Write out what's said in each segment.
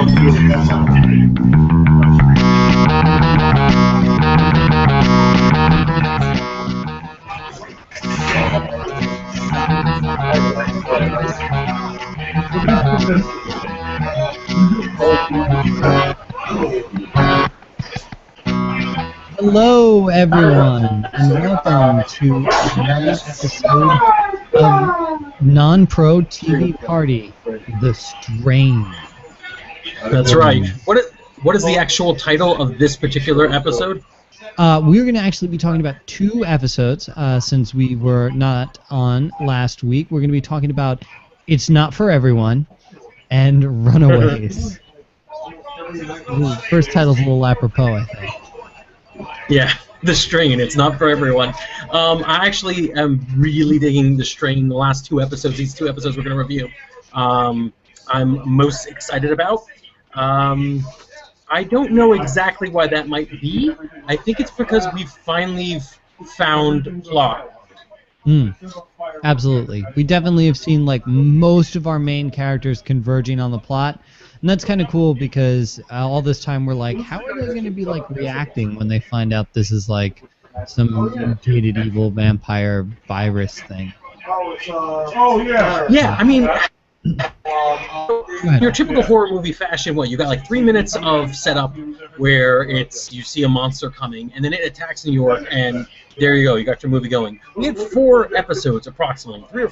Hello, everyone, and welcome to another episode of Non-Pro TV Party, The Strain. That's right. What is the actual title of this particular episode? We're going to actually be talking about two episodes, since we were not on last week. We're going to be talking about It's Not For Everyone and Runaways. The first title's a little apropos, I think. Yeah, The Strain. It's not for everyone. I actually am really digging The Strain. The last two episodes, these two episodes we're going to review, I'm most excited about. I don't know exactly why that might be. I think it's because we've finally found plot. Absolutely. We definitely have seen like most of our main characters converging on the plot. And that's kind of cool because all this time we're like, how are they going to be like reacting when they find out this is like some mutated evil vampire virus thing? Yeah, I mean, your typical horror movie fashion, you got like 3 minutes of setup where you see a monster coming, and then it attacks New York, and there you go, you got your movie going. We had 4 episodes approximately, three or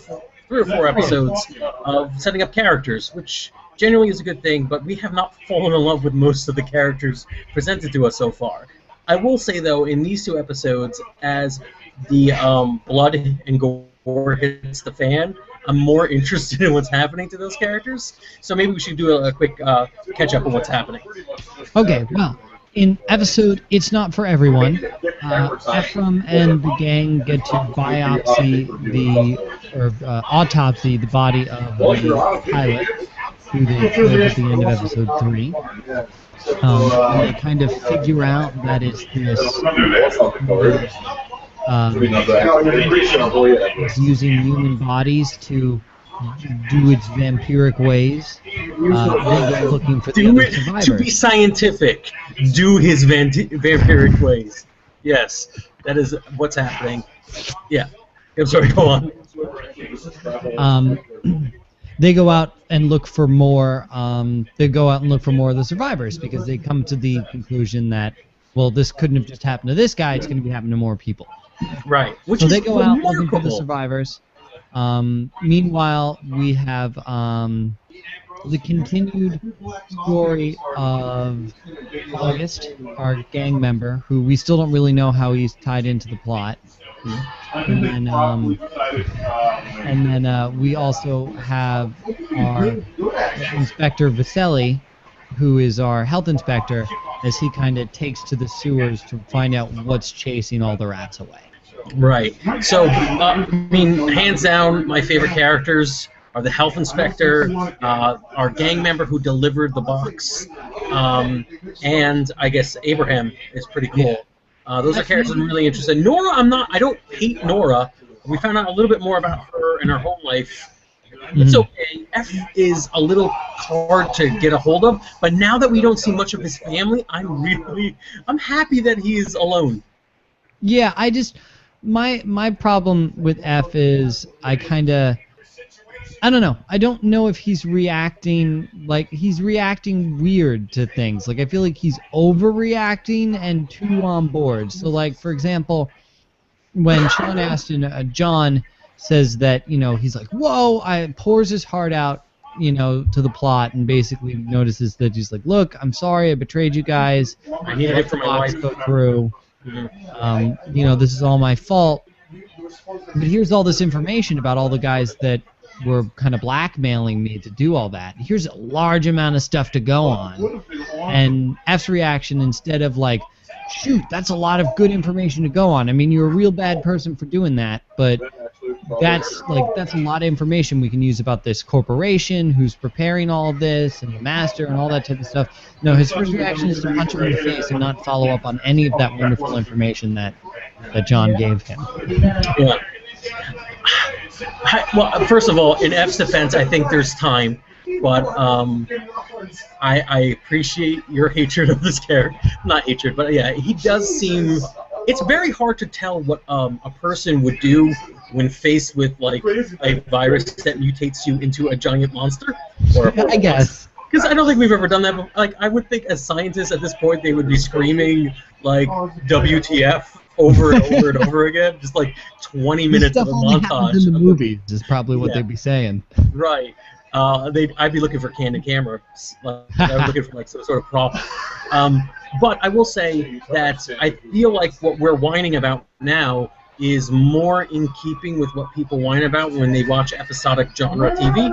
four episodes of setting up characters, which generally is a good thing, but we have not fallen in love with most of the characters presented to us so far. I will say, though, in these 2 episodes, as the blood and gore hits the fan, I'm more interested in what's happening to those characters, so maybe we should do a quick catch-up on what's happening. Okay, well, in episode It's Not For Everyone, Ephraim and the gang get to autopsy the body of the pilot, who they killed at the end of episode 3. And they kind of figure out that it's this it's using human bodies to do its vampiric ways. They go looking for the other survivors. To be scientific, do his vampiric ways. Yes, that is what's happening. Yeah. I'm sorry, go on. They go out and look for more. They go out and look for more of the survivors because they come to the conclusion that, well, this couldn't have just happened to this guy. It's going to be happening to more people. Right. So they go out looking for the survivors. Meanwhile, we have the continued story of August, our gang member, who we still don't really know how he's tied into the plot. And then we also have our Inspector Vaselli, who is our health inspector, as he kind of takes to the sewers to find out what's chasing all the rats away. Right. So, I mean, hands down, my favorite characters are the health inspector, our gang member who delivered the box, and I guess Abraham is pretty cool. Those are characters I'm really interested in. Nora, I don't hate Nora. We found out a little bit more about her and her home life. It's okay. F is a little hard to get a hold of, but now that we don't see much of his family, I'm happy that he is alone. Yeah, my problem with F is I don't know. I don't know if he's reacting weird to things. Like, I feel like he's overreacting and too on board. So, like, for example, when Sean Astin, John says that, he's like, whoa, pours his heart out, to the plot and basically notices that he's like, look, I'm sorry, I betrayed you guys. I needed it for my life. Go through. This is all my fault. But here's all this information about all the guys that were kind of blackmailing me to do all that. Here's a large amount of stuff to go on. And F's reaction, instead of like, shoot, that's a lot of good information to go on. I mean, you're a real bad person for doing that, but that's a lot of information we can use about this corporation, who's preparing all of this, and the master, and all that type of stuff. No, his first reaction is to punch him in the face and not follow up on any of that wonderful information that John gave him. Yeah. Well, first of all, in F's defense, I think there's time, but I appreciate your hatred of this character. Not hatred, but yeah, he does seem. It's very hard to tell what a person would do when faced with like a virus that mutates you into a giant monster. Or I guess. Because I don't think we've ever done that before. Like, I would think as scientists at this point, they would be screaming, like, WTF over and over and over again. Just, like, 20 minutes of a montage. In the movies is probably what they'd be saying. Right. I'd be looking for candid camera. I'd be looking for, like, some sort of prop. But I will say that I feel like what we're whining about now is more in keeping with what people whine about when they watch episodic genre TV.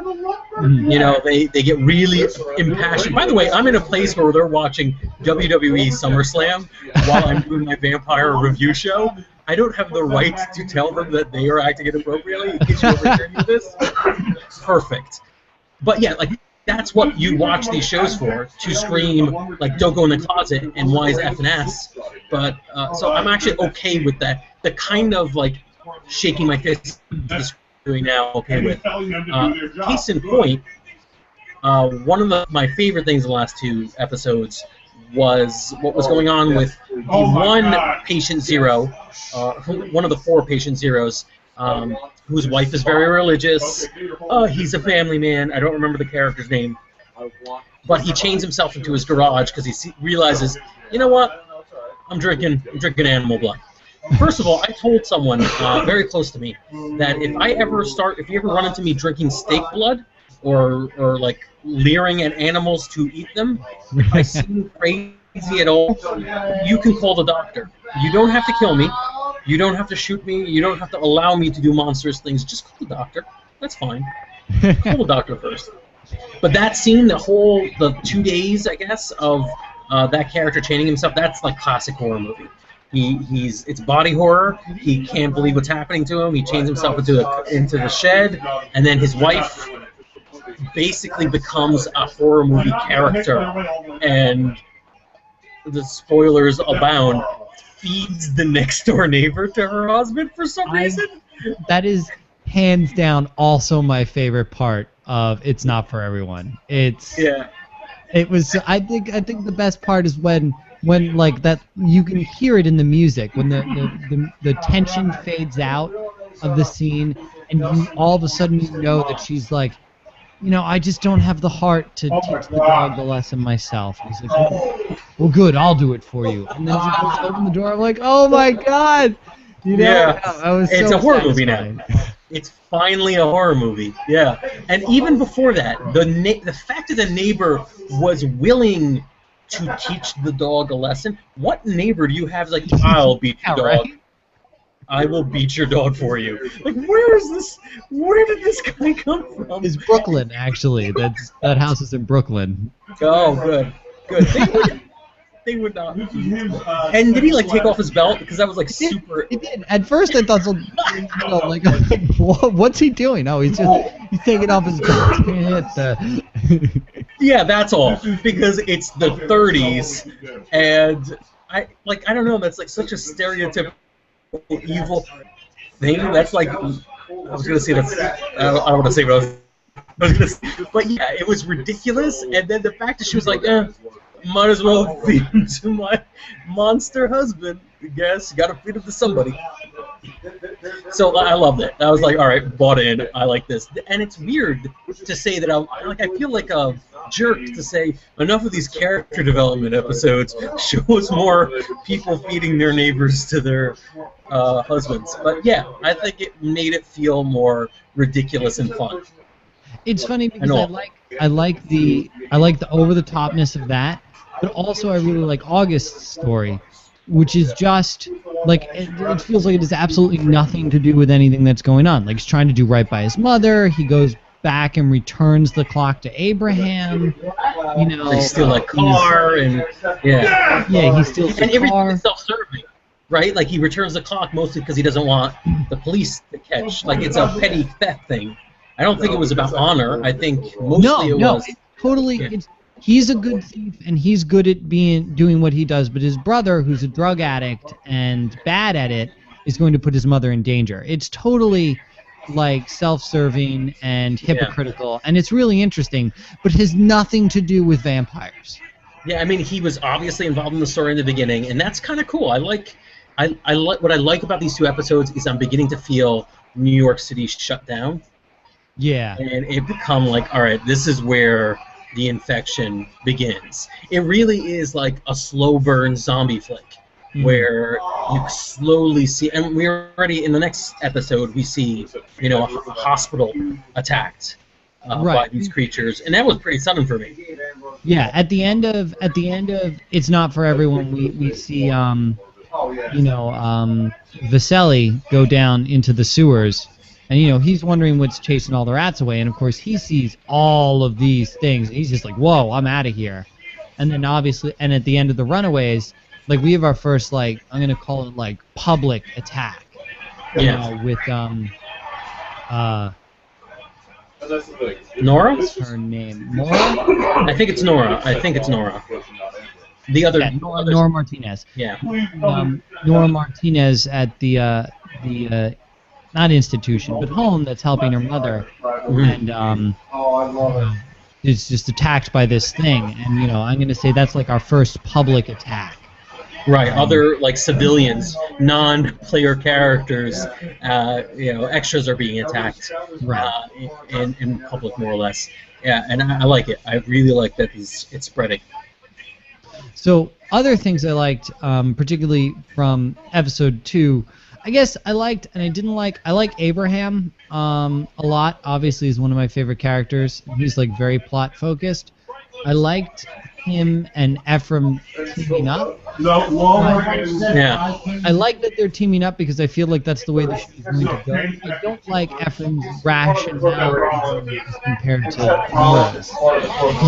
You know, they get really impassioned. By the way, I'm in a place where they're watching WWE SummerSlam while I'm doing my vampire review show. I don't have the right to tell them that they are acting inappropriately in case you ever hear any of this. Perfect. But yeah, like, that's what you watch these shows for, to scream, like, don't go in the closet and why is F and S. But, so I'm actually okay with that. The kind of, like, shaking my fist doing now, okay with. Case in point, one of my favorite things in the last 2 episodes was what was going on with the one patient zero, one of the 4 patient zeros, whose wife is very religious. He's a family man. I don't remember the character's name. But he chains himself into his garage because he realizes, you know what? I'm drinking animal blood. First of all, I told someone very close to me that if you ever run into me drinking steak blood or like leering at animals to eat them, if I seem crazy at all, you can call the doctor. You don't have to kill me. You don't have to shoot me. You don't have to allow me to do monstrous things. Just call the doctor. That's fine. Call the doctor first. But that scene, the 2 days, I guess, of that character chaining himself, that's like classic horror movie. It's body horror. He can't believe what's happening to him. He chains himself into the shed, and then his wife basically becomes a horror movie character, and the spoilers abound. Feeds the next door neighbor to her husband for some reason. That is hands down also my favorite part of It's Not For Everyone. It was. I think the best part is when like that, you can hear it in the music when the tension fades out of the scene, and you all of a sudden you know that she's like, you know, I just don't have the heart to teach the dog the lesson myself. And he's like, well, good, I'll do it for you. And then she goes to open the door. I'm like, oh my god, you know, I was so it's a horror movie satisfied. now. It's finally a horror movie. Yeah, and even before that, the fact that the neighbor was willing to teach the dog a lesson. What neighbor do you have like, I'll beat your dog? Right? I will beat your dog for you. Like, where did this guy come from? It's Brooklyn, actually. That house is in Brooklyn. Oh, good. They would not. And did he like take off his belt? Because that was like super. He did. At first, I thought, like, what's he doing? Oh, he's taking off his belt. Yeah, that's all. Because it's the 30s, and I don't know. That's like such a stereotypical evil thing. That's like, I was gonna say that's. I don't want to say what I was gonna say, but yeah, it was ridiculous. And then the fact that she was like, might as well feed him to my monster husband. I guess you gotta feed him to somebody. So I loved it. I was like, all right, bought in. I like this. And it's weird to say that I feel like a jerk to say enough of these character development episodes show us more people feeding their neighbors to their husbands. But yeah, I think it made it feel more ridiculous and fun. It's funny because I like the over the topness of that, but also I really like August's story, which is just like it feels like it has absolutely nothing to do with anything that's going on. Like, he's trying to do right by his mother. He goes back and returns the clock to Abraham. You know, they steal a car and he steals the car. And everything is self-serving, right? Like, he returns the clock mostly because he doesn't want the police to catch. Like, it's a petty theft thing. I don't think it was about honor. I think mostly it was. Totally. Yeah. He's a good thief, and he's good at doing what he does. But his brother, who's a drug addict and bad at it, is going to put his mother in danger. It's totally like self-serving and hypocritical, and it's really interesting, but it has nothing to do with vampires. Yeah, I mean, he was obviously involved in the story in the beginning, and that's kind of cool. I like what I like about these 2 episodes is I'm beginning to feel New York City shut down. Yeah. And it become like, all right, this is where the infection begins. It really is like a slow burn zombie flick, where you slowly see, and we already in the next episode we see, you know, a hospital attacked by these creatures, and that was pretty sudden for me. Yeah, at the end of It's Not for Everyone, we see Vasily go down into the sewers, and he's wondering what's chasing all the rats away, and of course he sees all of these things, and he's just like, whoa, I'm out of here. And then obviously, and at the end of the Runaways, like, we have our first, like, I'm gonna call it like public attack, with Nora? What's her name? Nora? I think it's Nora. The other, Nora Martinez. Yeah. Nora Martinez at the not institution, but home that's helping her mother, and is just attacked by this thing, and I'm going to say that's like our first public attack. Right. Other like civilians, non-player characters, extras are being attacked, in public more or less. Yeah, and I like it. I really like that it's spreading. So other things I liked, particularly from episode 2, I guess I liked and I didn't like. I like Abraham a lot. Obviously, he's one of my favorite characters. He's like very plot focused. I liked him and Ephraim teaming up. Yeah. I like that they're teaming up because I feel like that's the way the show is going to go. I don't like Ephraim's rationality as compared to Nora's.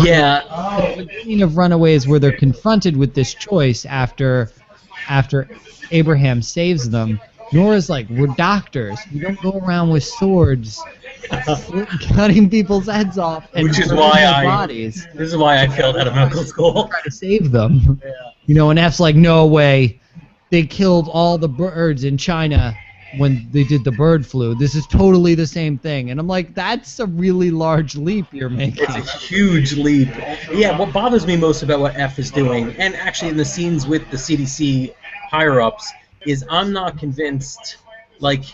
Yeah. At the beginning of Runaways, where they're confronted with this choice after Abraham saves them, Nora's like, we're doctors. We don't go around with swords cutting people's heads off and Which is burning why their bodies. This is why I failed out of medical school. Try to save them. And F's like, no way. They killed all the birds in China when they did the bird flu. This is totally the same thing. And I'm like, that's a really large leap you're making. It's a huge leap. Yeah, what bothers me most about what F is doing, and actually in the scenes with the CDC higher-ups, is I'm not convinced, like,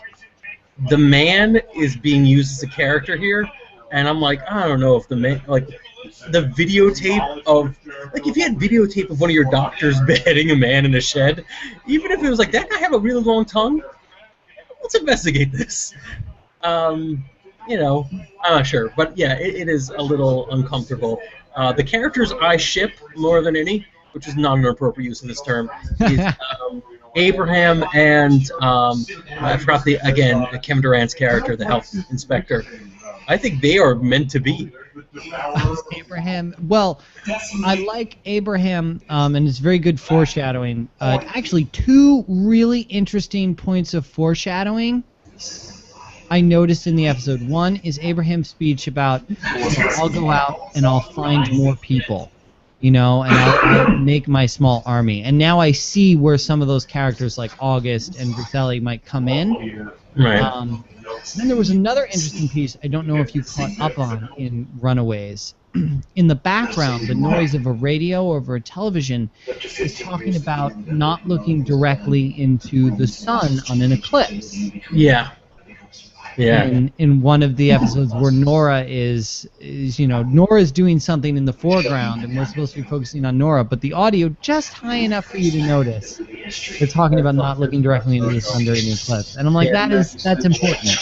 the man is being used as a character here, and I'm like, I don't know if the man, like, the videotape of, like, if you had videotape of one of your doctors beheading a man in a shed, even if it was like, that guy have a really long tongue, let's investigate this. I'm not sure, but yeah, it is a little uncomfortable. The characters I ship more than any, which is not an appropriate use of this term, is Abraham and I forgot Kevin Durant's character, the health inspector. I think they are meant to be. Abraham. Well, I like Abraham, and it's very good foreshadowing. Actually, 2 really interesting points of foreshadowing I noticed in the episode. One is Abraham's speech about, I'll go out and I'll find more people. And I'll make my small army. And now I see where some of those characters like August and Vasily might come in. Right. Then there was another interesting piece I don't know if you caught up on in Runaways. In the background, the noise of a radio or of a television is talking about not looking directly into the sun on an eclipse. Yeah. Yeah. In one of the episodes where Nora is Nora's doing something in the foreground, and we're supposed to be focusing on Nora, but the audio just high enough for you to notice. They're talking about not looking directly into the sun during the eclipse, and I'm like, that's important.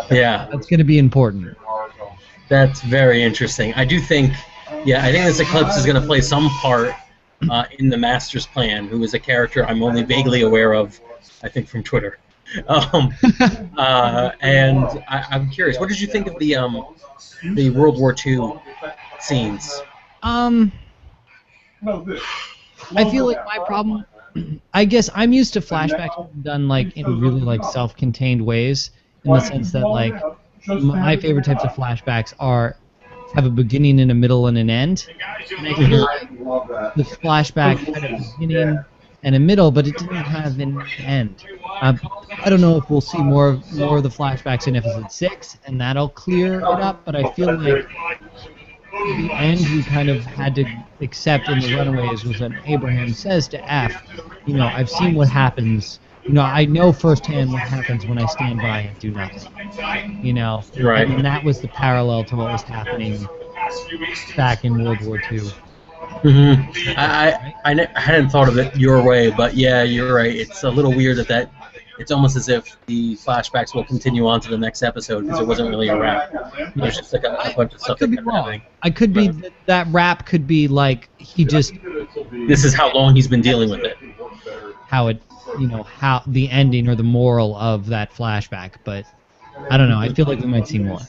Yeah. That's going to be important. That's very interesting. I think this eclipse is going to play some part in the Master's plan, who is a character I'm only vaguely aware of, I think, from Twitter. And I'm curious, what did you think of the World War II scenes? I feel like my problem, I guess I'm used to flashbacks done like in really like self-contained ways, in the sense that like my favorite types of flashbacks have a beginning and a middle and an end. And I feel like the flashback had a beginning and a middle, but it didn't have an end. I don't know if we'll see more of the flashbacks in episode 6, and that'll clear it up. But I feel like the end we kind of had to accept in the Runaways was when Abraham says to F, you know, I've seen what happens. You know, I know firsthand what happens when I stand by and do nothing. You know, Right. And that was the parallel to what was happening back in World War II. Mm-hmm. I hadn't thought of it your way, but yeah, you're right. It's a little weird that it's almost as if the flashbacks will continue on to the next episode because it wasn't really a wrap. There's just like a bunch of stuff that kept happening. I could be that rap could be like he just. This is how long he's been dealing with it. How it, you know, how the ending or the moral of that flashback, but I don't know. I feel like we might see more.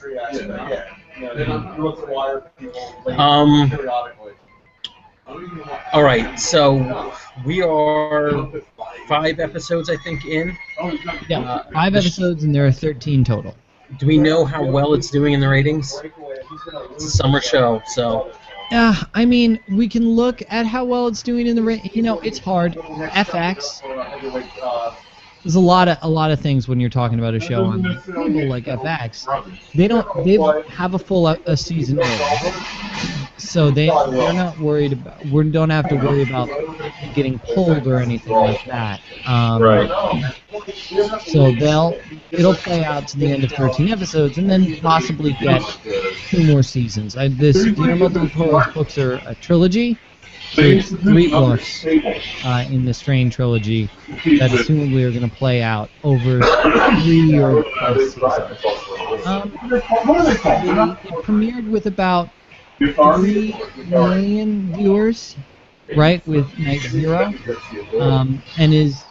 All right, so we are 5 episodes, I think, in. Yeah, 5 episodes, and there are 13 total. Do we know how well it's doing in the ratings? It's a summer show, so. Yeah, I mean, we can look at how well it's doing in the you know, it's hard. FX. There's a lot of things when you're talking about a show on cable like FX. They have a full season early, so they're not worried about. We don't have to worry about getting pulled or anything like that. Right. So it'll play out to the end of 13 episodes, and then possibly get 2 more seasons. This Guillermo del Toro's books are a trilogy. So it's 3 books in the Strain trilogy that assumably are going to play out over 3 or 5 seasons. It premiered with about 3 million viewers, right, with Night Zero, and is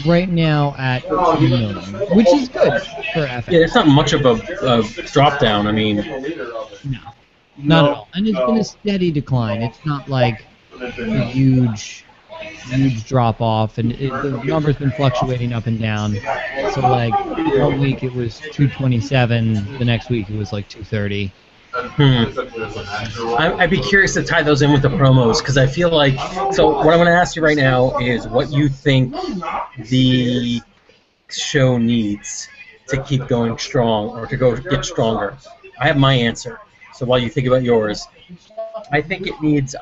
right now at 2 million, which is good for FX. Yeah, it's not much of a drop down. I mean, no. Not at all. And it's been a steady decline. It's not like a huge drop off, and the number's been fluctuating up and down. So like 1 week it was 227, the next week it was like 230. I'd be curious to tie those in with the promos because I feel like. So what I'm going to ask you right now is what you think the show needs to keep going strong or to go get stronger. I have my answer. So while you think about yours, I think it needs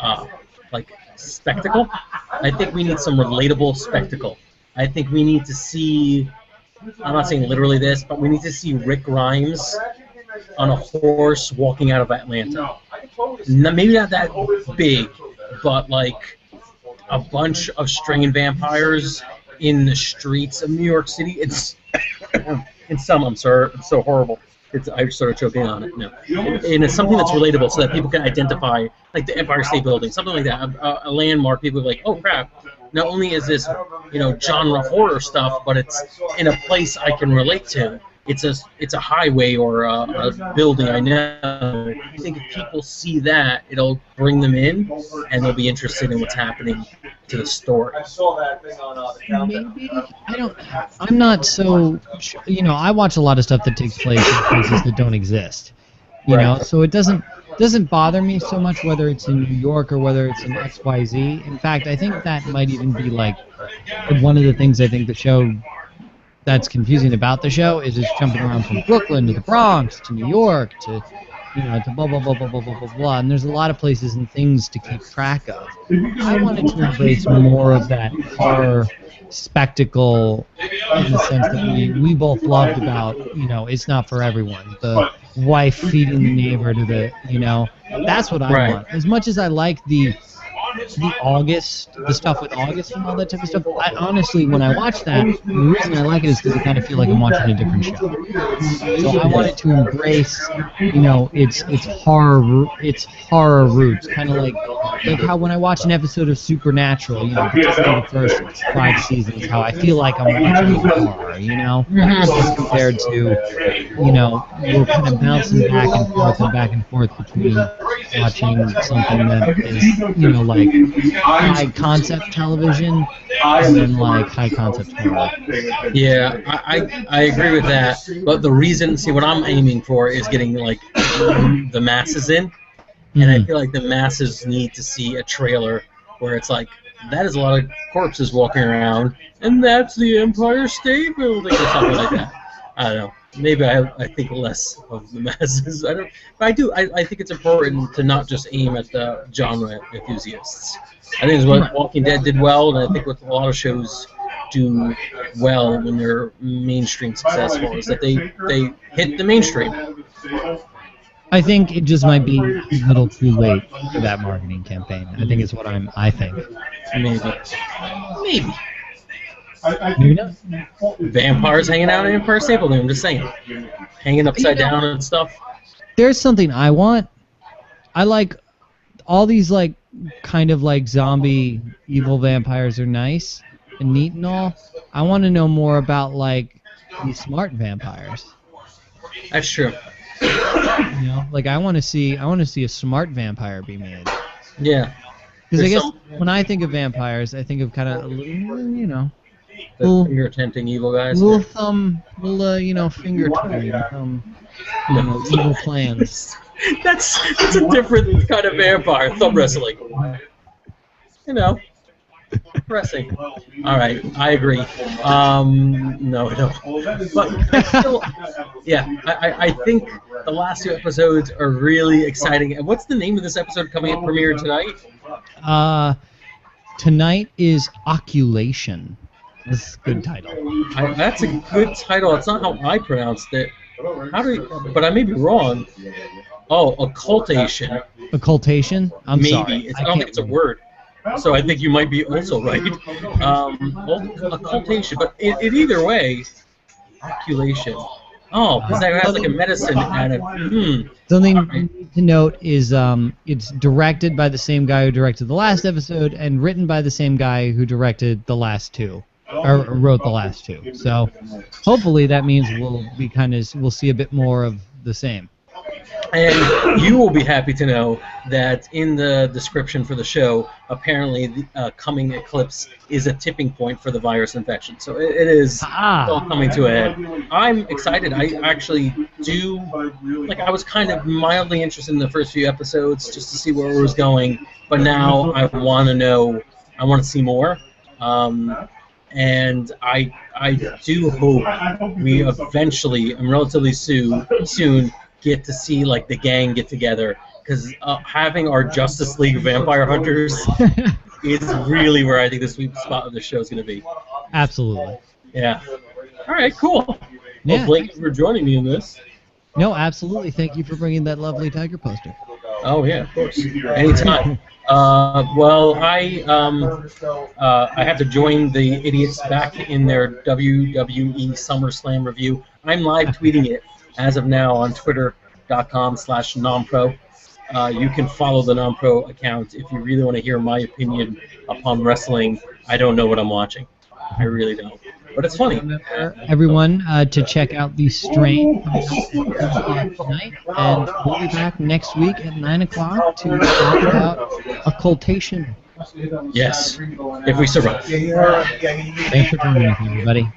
like spectacle. I think we need some relatable spectacle. I think we need to see. I'm not saying literally this, but we need to see Rick Grimes on a horse walking out of Atlanta. Maybe not that big, but like a bunch of Strain vampires in the streets of New York City. It's I'm sorry, it's so horrible. I started choking on it. No, and it's something that's relatable, so that people can identify, like the Empire State Building, something like that, a landmark. People are like, oh crap! Not only is this, genre horror stuff, but it's in a place I can relate to. It's a highway or a building I know. I think if people see that, it'll bring them in, and they'll be interested in what's happening to the story. Maybe I'm not so. I watch a lot of stuff that takes place in places that don't exist. You know, so it doesn't bother me so much whether it's in New York or whether it's in XYZ. In fact, I think that might even be like one of the things I think the show that's confusing about the show is it's jumping around from Brooklyn to the Bronx to New York to to blah blah blah blah blah blah blah blah, and there's a lot of places and things to keep track of. I wanted to embrace more of that horror spectacle in the sense that we both loved about it's not for everyone. The wife feeding the neighbor to the that's what I want. As much as I like the stuff with August and all that type of stuff. I honestly, when I watch that, the reason I like it is because I kind of feel like I'm watching a different show. So I wanted to embrace, its horror roots, kind of like how when I watch an episode of Supernatural, particularly the first 5 seasons, how I feel like I'm watching horror, as compared to, we're kind of bouncing back and forth between watching something that is, like high concept television and then like high concept horror. Yeah, I agree with that. But the reason, what I'm aiming for is getting like the masses in, and I feel like the masses need to see a trailer where it's like that is a lot of corpses walking around, and that's the Empire State Building or something like that. I don't know. Maybe I think less of the masses. I don't. But I do. I think it's important to not just aim at the genre enthusiasts. I think it's what Walking Dead did well, and I think what a lot of shows do well when they're mainstream successful is that they hit the mainstream. I think it just might be a little too late for that marketing campaign. I think it's what I think. Maybe. Maybe not. Vampires hanging out in Empire State Building. I'm just saying, hanging upside down and stuff. There's something I want. I like all these like kind of like zombie evil vampires are nice and neat and all. I want to know more about like these smart vampires. That's true. You know, like I want to see a smart vampire be made. Yeah. Because I guess when I think of vampires, I think of kind of you know. The finger-tempting evil guys. Little finger twirling, evil plans. That's a different kind of vampire. Thumb wrestling. You know, wrestling. All right, I agree. No, I don't. But still, yeah, I think the last two episodes are really exciting. And what's the name of this episode coming up premiere tonight? Tonight is Oculation. That's a good title. That's a good title. It's not how I pronounced it. But I may be wrong. Oh, occultation. Occultation? I'm Maybe. sorry. I don't think it's a word. So I think you might be also right. Occultation. But it either way, oculation. Oh, because that has like a medicine and a... Something you need to note is it's directed by the same guy who directed the last episode and written by the same guy who directed the last two. Or wrote the last two. So hopefully that means we'll see a bit more of the same. And you will be happy to know that in the description for the show, apparently the coming eclipse is a tipping point for the virus infection. So it is all coming to a head. I'm excited. I actually do, like I was kind of mildly interested in the first few episodes just to see where it was going. But now I want to know, I want to see more. And I do hope we eventually and relatively soon get to see like the gang get together, because having our Justice League vampire hunters is really where I think the sweet spot of the show is going to be. Absolutely. Yeah. All right. Cool. Yeah. Well, Blake, for joining me in this. No, absolutely. Thank you for bringing that lovely tiger poster. Oh yeah, of course. Anytime. Well, I have to join the idiots back in their WWE SummerSlam review. I'm live tweeting it as of now on Twitter.com/NonPro. You can follow the NonPro account if you really want to hear my opinion upon wrestling. I don't know what I'm watching. I really don't. But it's funny. Remember, everyone, to check out the Strain tonight, and we'll be back next week at 9 o'clock to talk about occultation. Yes, if we survive. Thanks for joining us, everybody.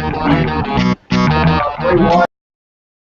Bye.